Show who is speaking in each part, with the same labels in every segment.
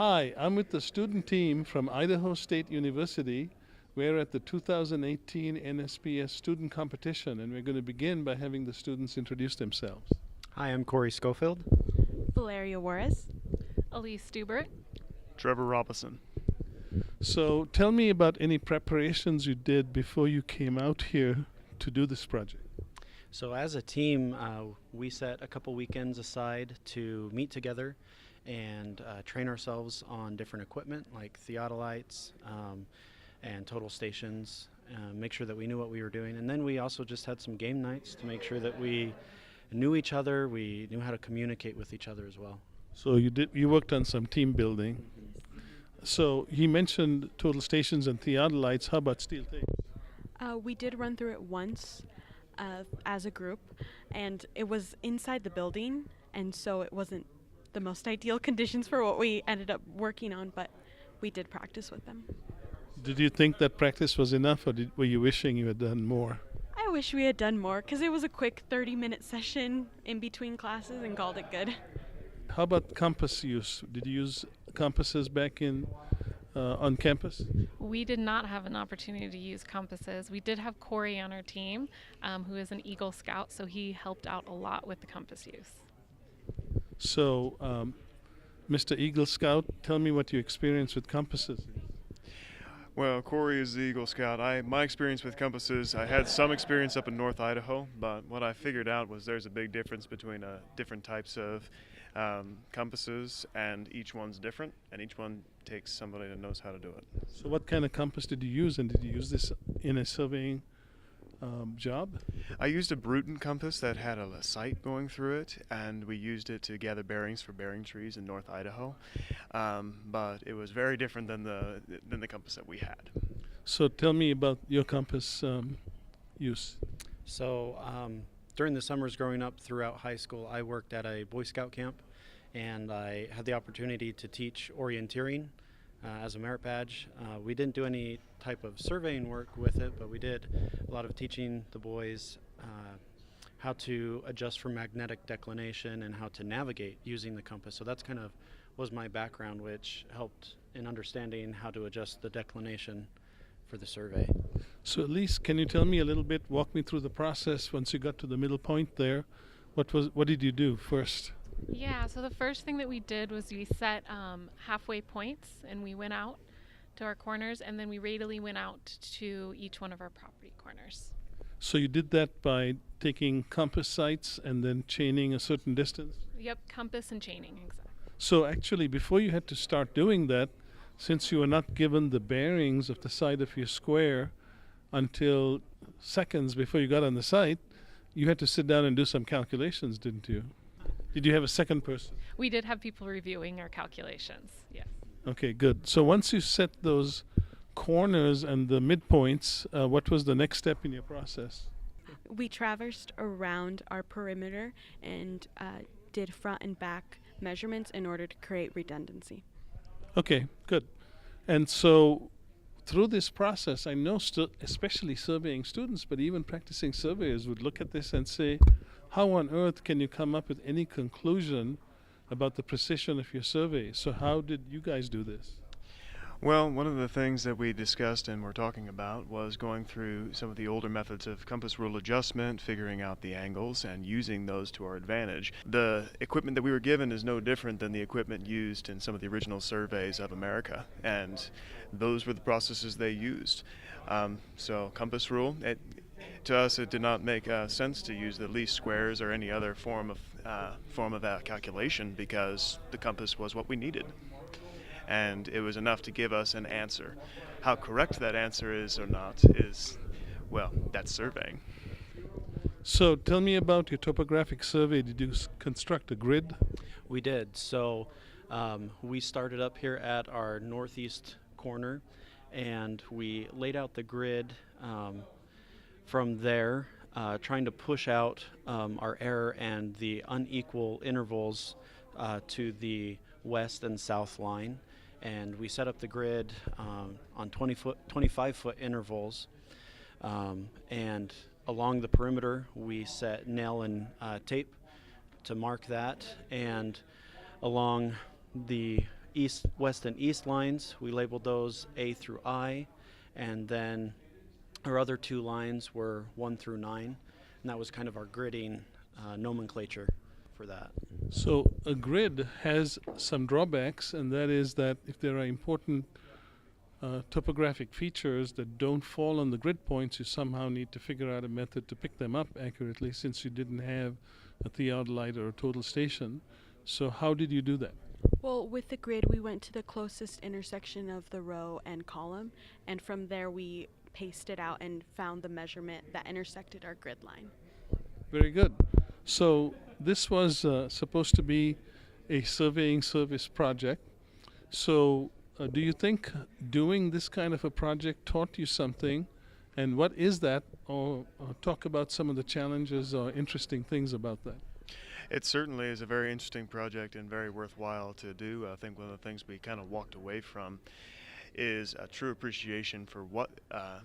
Speaker 1: Hi, I'm with the student team from Idaho State University. We're at the 2018 NSPS student competition, and we're going to begin by having the students introduce themselves.
Speaker 2: Hi, I'm Corey Schofield.
Speaker 3: Valeria Juarez.
Speaker 4: Elise Stubert.
Speaker 5: Trevor Robinson.
Speaker 1: So tell me about any preparations you did before you came out here to do this project.
Speaker 2: So as a team, we set a couple weekends aside to meet together and train ourselves on different equipment like theodolites and total stations, make sure that we knew what we were doing. And then we also just had some game nights to make sure that we knew each other, we knew how to communicate with each other as well.
Speaker 1: So you worked on some team building. So he mentioned total stations and theodolites. How about steel tapes?
Speaker 3: We did run through it once as a group, and it was inside the building, and so it wasn't the most ideal conditions for what we ended up working on, but we did practice with them.
Speaker 1: Did you think that practice was enough, or were you wishing you had done more?
Speaker 3: I wish we had done more, because it was a quick 30-minute session in between classes and called it good.
Speaker 1: How about compass use? Did you use compasses back on campus?
Speaker 4: We did not have an opportunity to use compasses. We did have Corey on our team, who is an Eagle Scout, so he helped out a lot with the compass use.
Speaker 1: So, Mr. Eagle Scout, tell me what you experienced with compasses.
Speaker 5: Well, Corey is the Eagle Scout. My experience with compasses, I had some experience up in North Idaho, but what I figured out was there's a big difference between different types of compasses, and each one's different, and each one takes somebody that knows how to do it.
Speaker 1: So what kind of compass did you use, and did you use this in a surveying job?
Speaker 5: I used a Bruton compass that had a sight going through it, and we used it to gather bearings for bearing trees in North Idaho, but it was very different than the compass that we had.
Speaker 1: So tell me about your compass use.
Speaker 2: So during the summers growing up throughout high school, I worked at a Boy Scout camp, and I had the opportunity to teach orienteering as a merit badge. We didn't do any type of surveying work with it, but we did a lot of teaching the boys how to adjust for magnetic declination and how to navigate using the compass. So that's kind of was my background, which helped in understanding how to adjust the declination for the survey.
Speaker 1: So Elise, can you tell me a little bit, walk me through the process once you got to the middle point there? What did you do first?
Speaker 4: Yeah, so the first thing that we did was we set halfway points, and we went out to our corners, and then we radially went out to each one of our property corners.
Speaker 1: So you did that by taking compass sights and then chaining a certain distance?
Speaker 4: Yep, compass and chaining, exactly.
Speaker 1: So actually, before you had to start doing that, since you were not given the bearings of the side of your square until seconds before you got on the site, you had to sit down and do some calculations, didn't you? Did you have a second person?
Speaker 4: We did have people reviewing our calculations, yes.
Speaker 1: Okay, good. So once you set those corners and the midpoints, what was the next step in your process?
Speaker 3: We traversed around our perimeter and did front and back measurements in order to create redundancy.
Speaker 1: Okay, good. And so through this process, I know especially surveying students, but even practicing surveyors would look at this and say, how on earth can you come up with any conclusion about the precision of your survey? So how did you guys do this?
Speaker 5: Well, one of the things that we discussed and were talking about was going through some of the older methods of compass rule adjustment, figuring out the angles, and using those to our advantage. The equipment that we were given is no different than the equipment used in some of the original surveys of America, and those were the processes they used. So compass rule, to us it did not make sense to use the least squares or any other form of calculation, because the compass was what we needed. And it was enough to give us an answer. How correct that answer is or not is, well, that's surveying.
Speaker 1: So tell me about your topographic survey. Did you construct a grid?
Speaker 2: We did. So we started up here at our northeast corner, and we laid out the grid from there, trying to push out our error and the unequal intervals to the west and south line. And we set up the grid on 25-foot intervals, and along the perimeter we set nail and tape to mark that, and along the east, west, and east lines. We labeled those A through I, and then our other 2 lines were 1 through 9, and that was kind of our gridding nomenclature for that.
Speaker 1: So a grid has some drawbacks, and that is that if there are important topographic features that don't fall on the grid points, you somehow need to figure out a method to pick them up accurately, since you didn't have a theodolite or a total station. So how did you do that?
Speaker 3: Well, with the grid, we went to the closest intersection of the row and column, and from there we pasted out and found the measurement that intersected our grid line.
Speaker 1: Very good. So this was supposed to be a surveying service project. So do you think doing this kind of a project taught you something? And what is that? Or talk about some of the challenges or interesting things about that.
Speaker 5: It certainly is a very interesting project and very worthwhile to do. I think one of the things we kind of walked away from is a true appreciation for what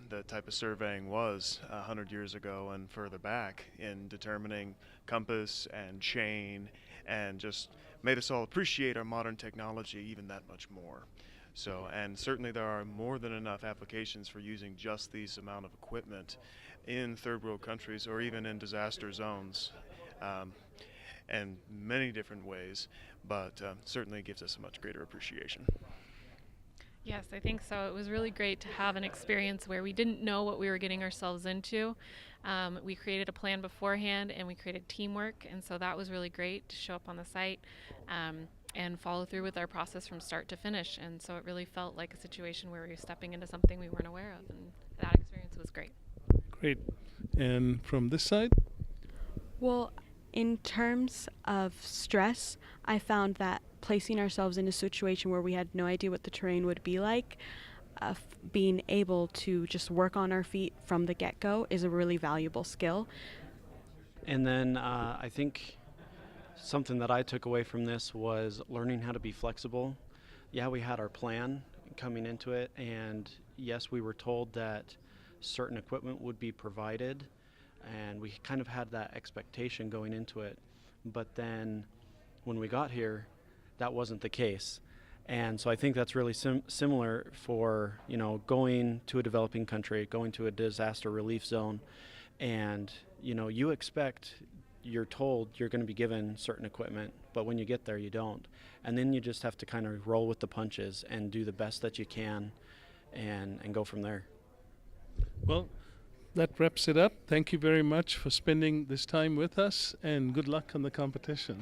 Speaker 5: the type of surveying was 100 years ago and further back in determining compass and chain, and just made us all appreciate our modern technology even that much more. So, and certainly there are more than enough applications for using just these amount of equipment in third world countries or even in disaster zones, and many different ways, but certainly gives us a much greater appreciation.
Speaker 4: Yes, I think so. It was really great to have an experience where we didn't know what we were getting ourselves into. We created a plan beforehand, and we created teamwork, and so that was really great to show up on the site and follow through with our process from start to finish. And so it really felt like a situation where we were stepping into something we weren't aware of, and that experience was great.
Speaker 1: Great. And from this side?
Speaker 3: Well, in terms of stress, I found that placing ourselves in a situation where we had no idea what the terrain would be like, being able to just work on our feet from the get-go is a really valuable skill.
Speaker 2: And then I think something that I took away from this was learning how to be flexible. Yeah, we had our plan coming into it, and yes, we were told that certain equipment would be provided, and we kind of had that expectation going into it. But then when we got here, that wasn't the case. And so I think that's really similar for, you know, going to a developing country, going to a disaster relief zone, and, you know, you're told you're going to be given certain equipment, but when you get there, you don't. And then you just have to kind of roll with the punches and do the best that you can and go from there.
Speaker 1: Well, that wraps it up. Thank you very much for spending this time with us, and good luck on the competition.